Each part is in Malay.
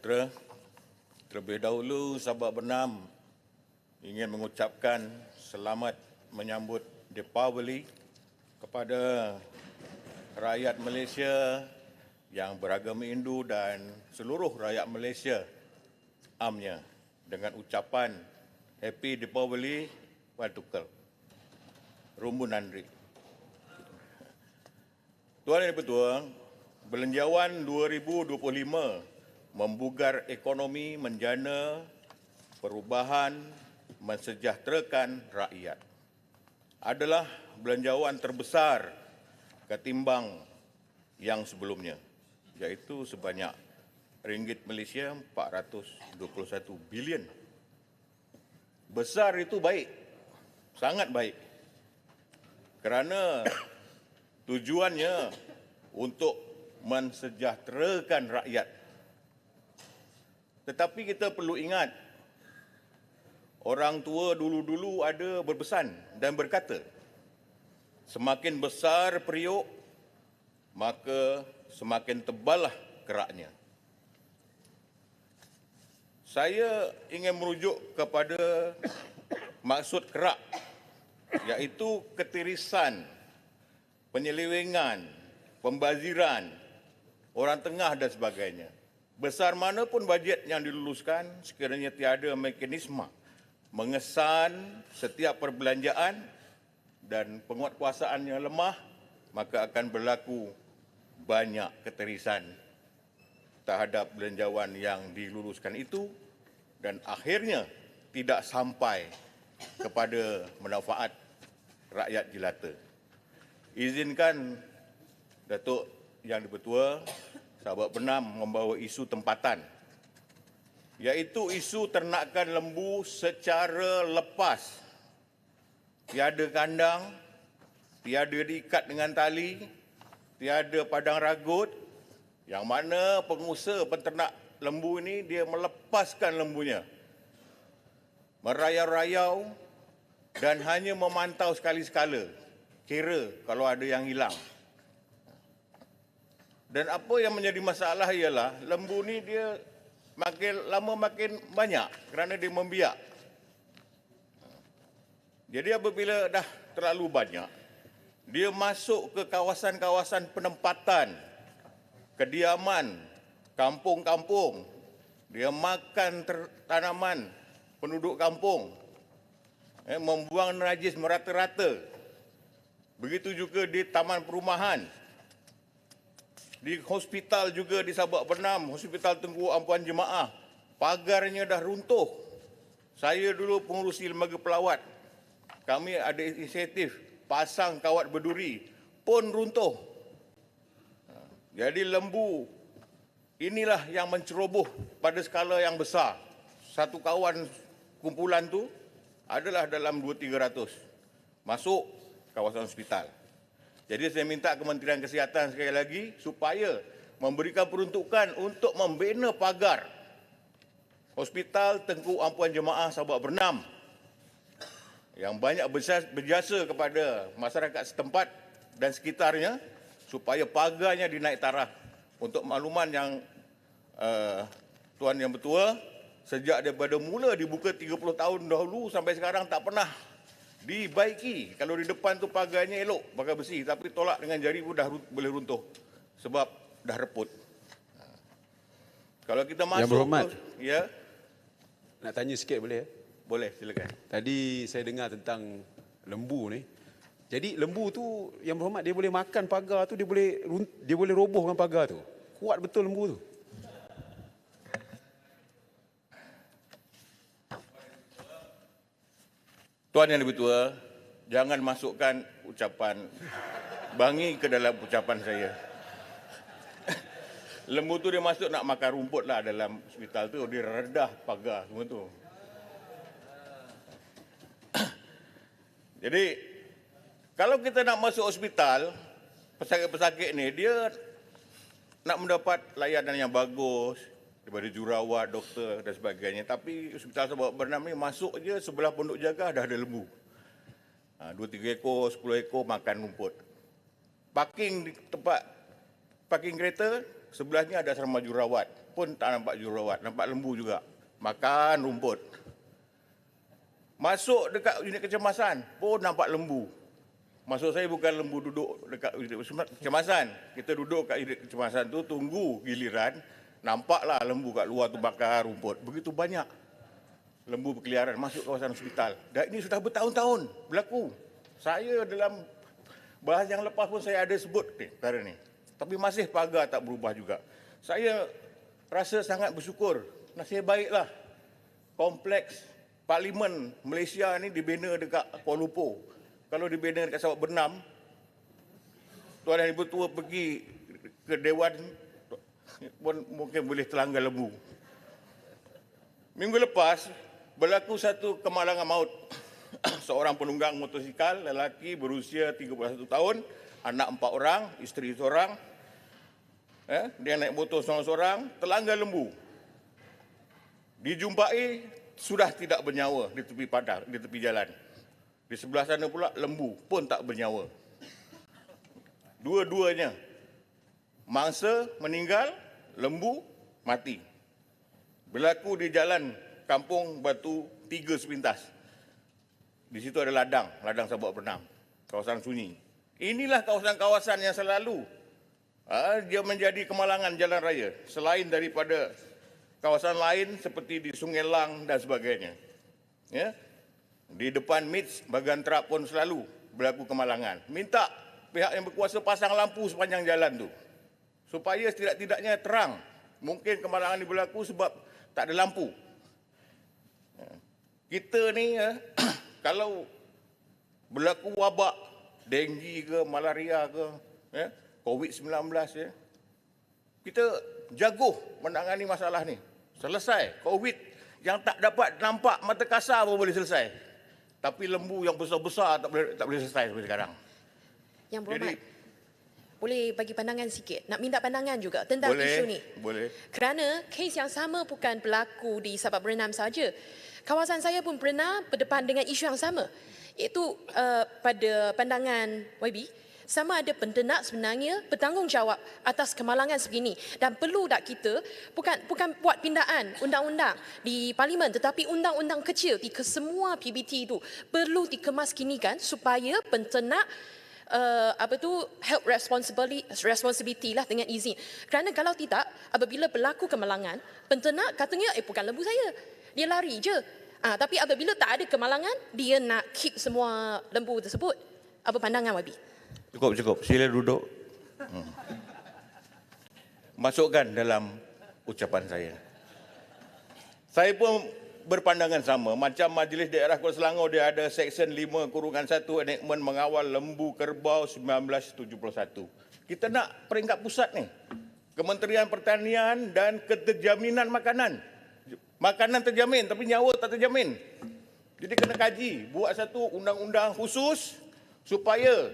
Sejahtera, terlebih dahulu sahabat Bernam ingin mengucapkan selamat menyambut Deepavali kepada rakyat Malaysia yang beragama Hindu dan seluruh rakyat Malaysia amnya dengan ucapan Happy Deepavali Waltukal. Rumbun Nandri. Tuan Yang Bertuah, Belanjawan 2025 membugar ekonomi, menjana, perubahan, mensejahterakan rakyat. Adalah belanjawan terbesar ketimbang yang sebelumnya, iaitu sebanyak ringgit Malaysia 421 bilion. Besar itu baik, sangat baik. Kerana tujuannya untuk mensejahterakan rakyat. Tetapi kita perlu ingat, orang tua dulu-dulu ada berpesan dan berkata, semakin besar periuk, maka semakin teballah keraknya. Saya ingin merujuk kepada maksud kerak, iaitu ketirisan, penyelewengan, pembaziran, orang tengah dan sebagainya. Besar mana pun bajet yang diluluskan, sekiranya tiada mekanisme mengesan setiap perbelanjaan dan penguatkuasaan yang lemah, maka akan berlaku banyak ketirisan terhadap belanjawan yang diluluskan itu dan akhirnya tidak sampai kepada manfaat rakyat jelata. Izinkan Datuk Yang Dipertua, sahabat Bernam membawa isu tempatan, iaitu isu ternakan lembu secara lepas, tiada kandang, tiada diikat dengan tali, tiada padang ragut, yang mana pengusaha penternak lembu ini dia melepaskan lembunya, merayau-rayau dan hanya memantau sekali-sekala, kira kalau ada yang hilang. Dan apa yang menjadi masalah ialah lembu ni dia makin lama makin banyak kerana dia membiak. Jadi apabila dah terlalu banyak, dia masuk ke kawasan-kawasan penempatan, kediaman, kampung-kampung. Dia makan tanaman penduduk kampung, membuang najis merata-rata. Begitu juga di taman perumahan. Di hospital juga di Sabak Bernam, Hospital Tengku Ampuan Jemaah, pagarnya dah runtuh. Saya dulu pengurusi lembaga pelawat. Kami ada inisiatif pasang kawat berduri, pun runtuh. Jadi lembu inilah yang menceroboh pada skala yang besar. Satu kawan kumpulan tu adalah dalam 200-300 masuk kawasan hospital. Jadi saya minta Kementerian Kesihatan sekali lagi supaya memberikan peruntukan untuk membina pagar Hospital Tengku Ampuan Jemaah Sabak Bernam yang banyak berjasa kepada masyarakat setempat dan sekitarnya supaya pagarnya dinaik taraf. Untuk makluman yang Tuan Yang Bertua, sejak daripada mula dibuka 30 tahun dahulu sampai sekarang tak pernah dibaiki. Kalau di depan tu pagarnya elok pagar besi, tapi tolak dengan jari pun dah boleh runtuh sebab dah reput. Kalau kita masuk, Yang Berhormat, ya, nak tanya sikit boleh? boleh, silakan. Tadi saya dengar tentang lembu ni. Jadi lembu tu, Yang Berhormat, dia boleh makan pagar tu, dia boleh robohkan pagar tu. Kuat betul lembu tu. Tuan Yang Dipertua, jangan masukkan ucapan Bangi ke dalam ucapan saya. Lembu tu dia masuk nak makan rumput lah dalam hospital tu, dia redah pagar semua tu. Jadi, kalau kita nak masuk hospital, pesakit-pesakit ni, dia nak mendapat layanan yang bagus daripada jurawat, doktor dan sebagainya. Tapi Hospital Sabak Bernam ni masuk je sebelah pondok jaga dah ada lembu. 2-3 ekor, 10 ekor makan rumput. Parking di tempat parking kereta, sebelahnya ada asrama jurawat. pun tak nampak jururawat, nampak lembu juga. Makan rumput. Masuk dekat unit kecemasan pun nampak lembu. Maksud saya bukan lembu duduk dekat unit kecemasan. Kita duduk kat unit kecemasan tu tunggu giliran, nampaklah lembu kat luar tu bakar rumput. Begitu banyak lembu berkeliaran masuk kawasan hospital. Dan ini sudah bertahun-tahun berlaku. Saya dalam bahas yang lepas pun saya ada sebut perkara ni. Tapi masih pagar tak berubah juga. Saya rasa sangat bersyukur. Nasib baiklah kompleks Parlimen Malaysia ni dibina dekat Kuala Lumpur. Kalau dibina dekat Sabak Bernam, Tuan dan Ibu Tua pergi ke Dewan pun mungkin boleh terlanggar lembu. Minggu lepas, berlaku satu kemalangan maut. Seorang penunggang motosikal lelaki berusia 31 tahun, anak 4 orang, isteri seorang. Dia naik motor seorang-seorang, terlanggar lembu. Dijumpai sudah tidak bernyawa di tepi padang, di tepi jalan. Di sebelah sana pula lembu pun tak bernyawa. Dua-duanya mangsa meninggal, lembu mati. Berlaku di jalan Kampung Batu 3 sepintas. Di situ ada ladang Sabak Bernam, kawasan sunyi. Inilah kawasan-kawasan yang selalu dia menjadi kemalangan jalan raya. Selain daripada kawasan lain seperti di Sungai Lang dan sebagainya. Ya. Di depan MITS, bagan Terap pun selalu berlaku kemalangan. Minta pihak yang berkuasa pasang lampu sepanjang jalan tu. Supaya setidak-tidaknya terang. Mungkin kemalangan ini berlaku sebab tak ada lampu. Kita ni kalau berlaku wabak, denggi ke, malaria ke, COVID-19 ya, kita jaguh menangani masalah ni. Selesai. COVID yang tak dapat nampak mata kasar pun boleh selesai. Tapi lembu yang besar-besar tak boleh selesai sampai sekarang. Yang Berhormat, boleh bagi pandangan sikit? Nak minta pandangan juga tentang isu ni. Boleh. Kerana kes yang sama bukan berlaku di Sabak Bernam saja. Kawasan saya pun pernah berdepan dengan isu yang sama. Iaitu pada pandangan YB, sama ada pendenak sebenarnya bertanggungjawab atas kemalangan sebegini, dan perlu tak kita bukan buat pindaan undang-undang di parlimen, tetapi undang-undang kecil di kesemua PBT itu perlu dikemaskinikan supaya penternak help responsibility lah dengan izin. Kerana kalau tidak, apabila berlaku kemalangan, penternak katanya bukan lembu saya, dia lari je. Tapi apabila tak ada kemalangan, dia nak keep semua lembu tersebut. Apa pandangan YB? Cukup. Sila duduk. Masukkan dalam ucapan saya. Saya pun berpandangan sama. Macam Majlis Daerah Kuala Selangor, dia ada Seksyen 5/1 enactment mengawal lembu kerbau 1971. Kita nak peringkat pusat ni. Kementerian Pertanian dan Keterjaminan Makanan. Makanan terjamin tapi nyawa tak terjamin. Jadi kena kaji. Buat satu undang-undang khusus supaya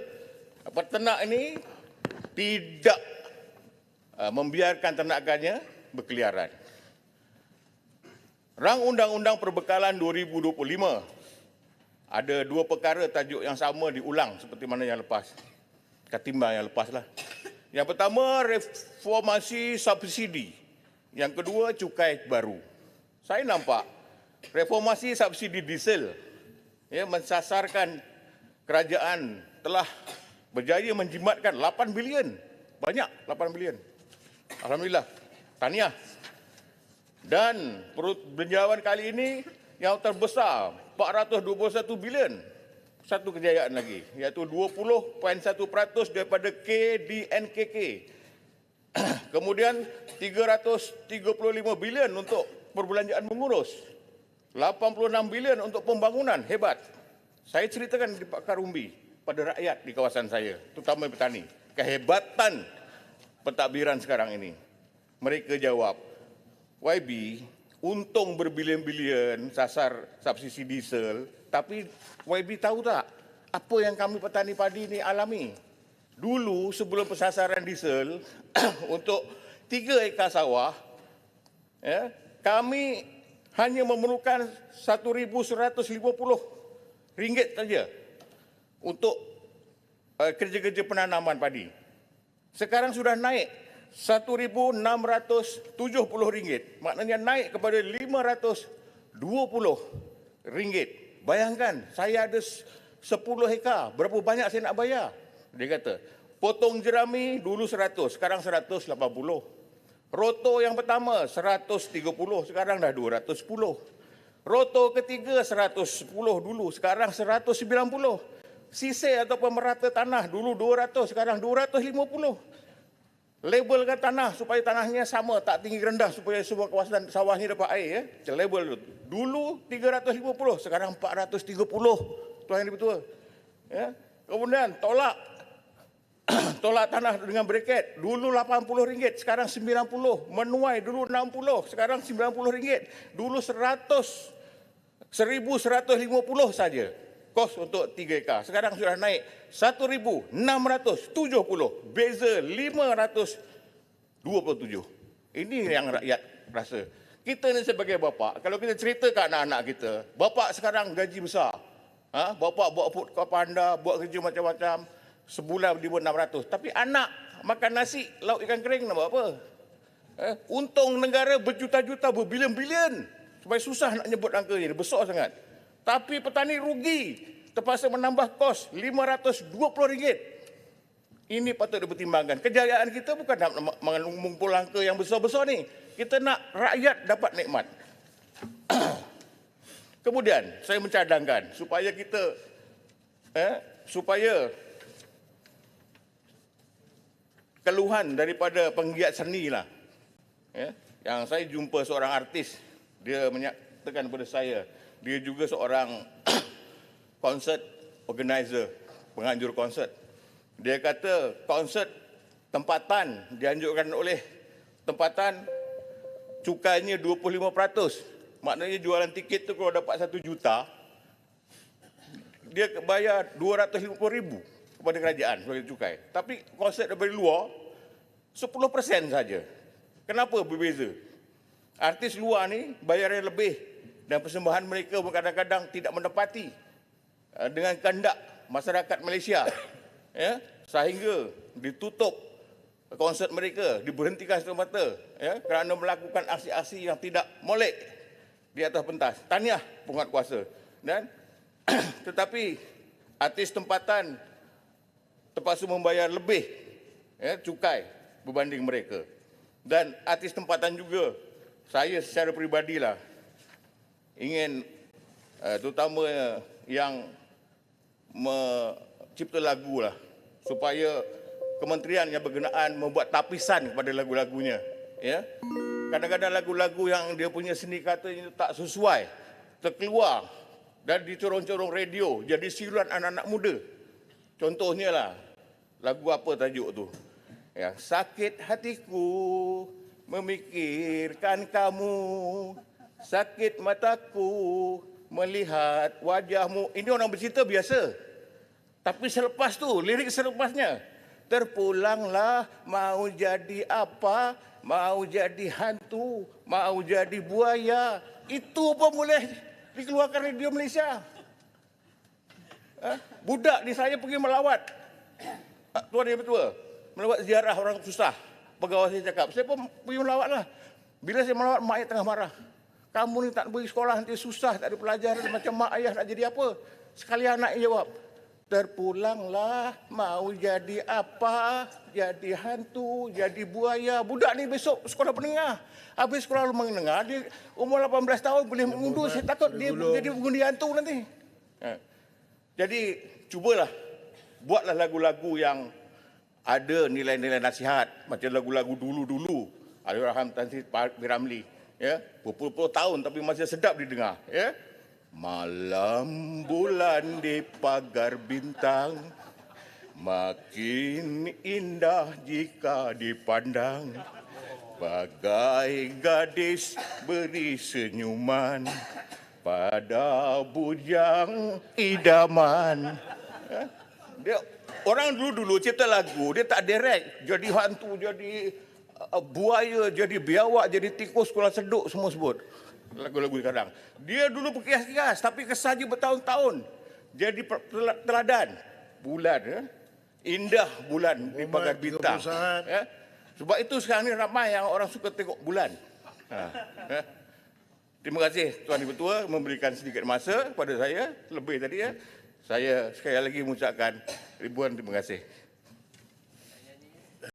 peternak ini tidak membiarkan ternakannya berkeliaran. Rang Undang-Undang Perbekalan 2025 ada 2 perkara tajuk yang sama diulang seperti mana yang lepas. Ketimbang yang lepas lah. Yang pertama, reformasi subsidi. Yang kedua, cukai baru. Saya nampak reformasi subsidi diesel mensasarkan kerajaan telah berjaya menjimatkan 8 bilion. Banyak 8 bilion. Alhamdulillah. Tahniah. Dan peninjauan kali ini yang terbesar 421 bilion. Satu kejayaan lagi, iaitu 20.1% daripada KDNKK. Kemudian 335 bilion untuk perbelanjaan mengurus. 86 bilion untuk pembangunan. Hebat. Saya ceritakan di Pakar Umbi pada rakyat di kawasan saya, terutama petani, kehebatan pentadbiran sekarang ini. Mereka jawab, YB, untung berbilion-bilion sasar subsidi diesel, tapi YB tahu tak apa yang kami petani padi ini alami? Dulu sebelum pensasaran diesel untuk 3 ekar sawah, kami hanya memerlukan RM1,150 saja untuk kerja-kerja penanaman padi. Sekarang sudah naik RM1,670. Maknanya naik kepada RM520. Bayangkan, saya ada 10 hektar, berapa banyak saya nak bayar? Dia kata, potong jerami dulu 100, sekarang 180. Roto yang pertama 130, sekarang dah 210. Roto ketiga 110 dulu, sekarang 190. Sisir ataupun merata tanah dulu 200, sekarang 250. Labelkan tanah supaya tanahnya sama, tak tinggi rendah supaya semua kawasan sawah ni dapat air. Label dulu 350, sekarang 430. Tuan Yang Dipertua. Ya. Kemudian tolak tanah dengan braket. Dulu RM80, sekarang RM90. Menuai dulu RM60, sekarang RM90. Dulu RM1,150 saja. Kos untuk 3 ekar. Sekarang sudah naik RM1,670. Beza RM527. Ini yang rakyat rasa. Kita ni sebagai bapa, kalau kita cerita ke anak-anak kita, bapa sekarang gaji besar. Bapa buat food panda, buat kerja macam-macam. Sebulan dia buat 600. Tapi anak makan nasi, lauk ikan kering nak buat apa? Untung negara berjuta-juta, berbilion-bilion. Supaya susah nak nyebut angkanya, dia besar sangat. Tapi petani rugi, terpaksa menambah kos RM520. Ini patut dipertimbangkan. Kejayaan kita bukan nak mengumpul angka yang besar-besar ni. Kita nak rakyat dapat nikmat. Kemudian saya mencadangkan supaya kita supaya keluhan daripada penggiat seni lah. Yang saya jumpa seorang artis, dia menyatakan kepada saya, dia juga seorang konsert organizer, penganjur konsert. Dia kata konsert tempatan dianjurkan oleh tempatan cukainya 25%. Maknanya jualan tiket tu kalau dapat 1 juta, dia bayar 250,000 kepada kerajaan sebagai cukai. Tapi konsert dari luar 10% saja. Kenapa berbeza? Artis luar ni bayarnya lebih dan persembahan mereka kadang-kadang tidak menepati dengan kehendak masyarakat Malaysia. Sehingga ditutup konsert mereka, diberhentikan semata-mata kerana melakukan aksi-aksi yang tidak molek di atas pentas. Tahniah penguatkuasa. Dan tetapi artis tempatan terpaksa membayar lebih cukai berbanding mereka. Dan artis tempatan juga, saya secara peribadilah ingin terutama yang mencipta lagu lah, supaya kementerian yang berkenaan membuat tapisan kepada lagu-lagunya. Kadang-kadang lagu-lagu yang dia punya seni katanya tak sesuai, terkeluar dan dicorong-corong radio, jadi siluan anak-anak muda. Contohnya lah, lagu apa tajuk tu? Sakit hatiku memikirkan kamu, sakit mataku melihat wajahmu. Ini orang bercerita biasa. Tapi selepas tu, lirik selepasnya, terpulanglah mau jadi apa, mau jadi hantu, mau jadi buaya. Itu pun boleh dikeluarkan radio Malaysia. Budak di saya pergi melawat, Tuan Yang Dipertua, melawat ziarah orang susah. Pegawai saya cakap, saya pun pergi melawat lah. Bila saya melawat, mak ayah tengah marah. Kamu ni tak pergi sekolah, nanti susah, tak ada pelajaran, macam mak ayah nak jadi apa? Sekali anak jawab, terpulanglah mau jadi apa, jadi hantu, jadi buaya. Budak ni besok sekolah menengah. Habis sekolah menengah, dia umur 18 tahun boleh mengundur. Saya takut dia jadi pengundi hantu nanti. Jadi cubalah, buatlah lagu-lagu yang ada nilai-nilai nasihat. Macam lagu-lagu dulu-dulu. Allahyarham Tan Sri P. Ramlee. Berpuluh-puluh tahun tapi masih sedap didengar. Malam bulan di pagar bintang, makin indah jika dipandang. Bagai gadis beri senyuman pada bujang idaman. Orang dulu-dulu cipta lagu, dia tak direct. Jadi hantu, jadi buaya, jadi biawak, jadi tikus, sekolah seduk, semua sebut. Lagu-lagu sekarang. Dia dulu berkias-kias, tapi kesaji bertahun-tahun. Jadi teladan. Bulan, indah bulan di pagar bintang. Sebab itu sekarang ni ramai yang orang suka tengok bulan. Terima kasih Tuan Ibu Ketua memberikan sedikit masa kepada saya, lebih tadi ya. Saya sekali lagi mengucapkan ribuan terima kasih.